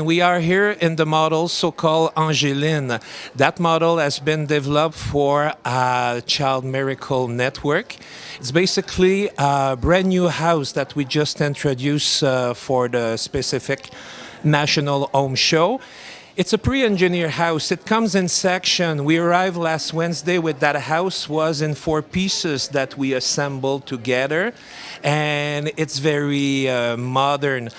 we are here in the model so-called Angeline. That model has been developed for Child Miracle Network. It's basically a brand new house that we just introduced for the specific National Home Show. It's a pre-engineered house. It comes in section. We arrived last Wednesday with that house was in 4 pieces that we assembled together, and it's very modern.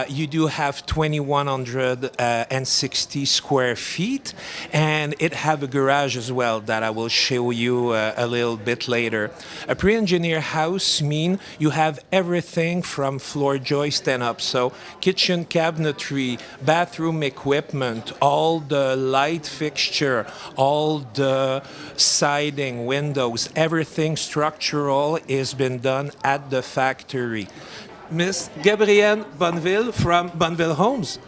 You do have 2,160 square feet, and it have a garage as well that I will show you a little bit later. A pre-engineered house mean you have everything from floor joist and up. So kitchen cabinetry, bathroom equipment, all the light fixture, all the siding, windows, everything structural is been done at the factory. Miss Gabrielle Bonneville from Bonneville Homes.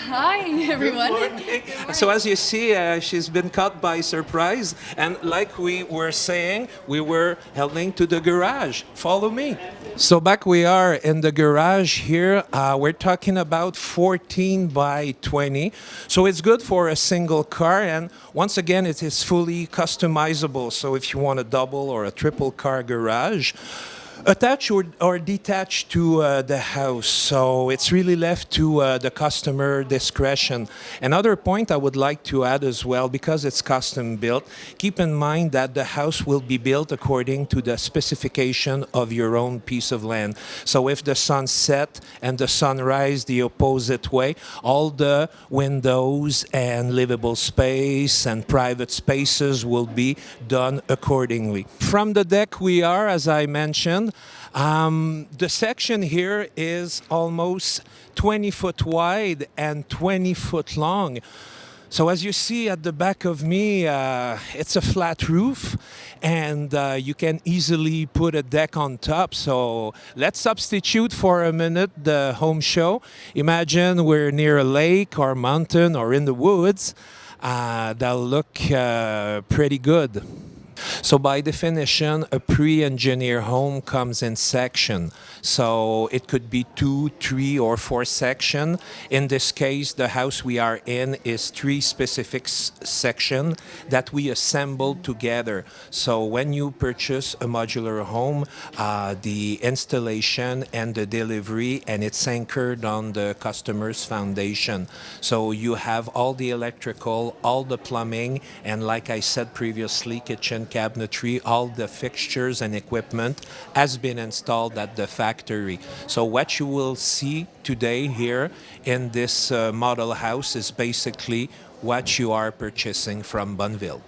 Hi, everyone. Good morning. So as you see, she's been caught by surprise. And like we were saying, we were heading to the garage. Follow me. So back we are in the garage here. We're talking about 14 by 20. So it's good for a single car. And once again, it is fully customizable. So if you want a double or a triple car garage, attached or detached to the house, so it's really left to the customer discretion. Another point I would like to add as well, because it's custom built, keep in mind that the house will be built according to the specification of your own piece of land. So if the sun set and the sun rise the opposite way, all the windows and livable space and private spaces will be done accordingly. From the deck we are, as I mentioned, the section here is almost 20 foot wide and 20 foot long. So as you see at the back of me, it's a flat roof, and you can easily put a deck on top. So let's substitute for a minute the home show. Imagine we're near a lake or mountain or in the woods. That'll look pretty good. So by definition, a pre-engineered home comes in section. So it could be 2, 3, or 4 sections. In this case, the house we are in is 3 specific sections that we assembled together. So when you purchase a modular home, the installation and the delivery, and it's anchored on the customer's foundation. So you have all the electrical, all the plumbing, and like I said previously, kitchen cabinetry, all the fixtures and equipment has been installed at the factory. So what you will see today here in this model house is basically what you are purchasing from Bonneville.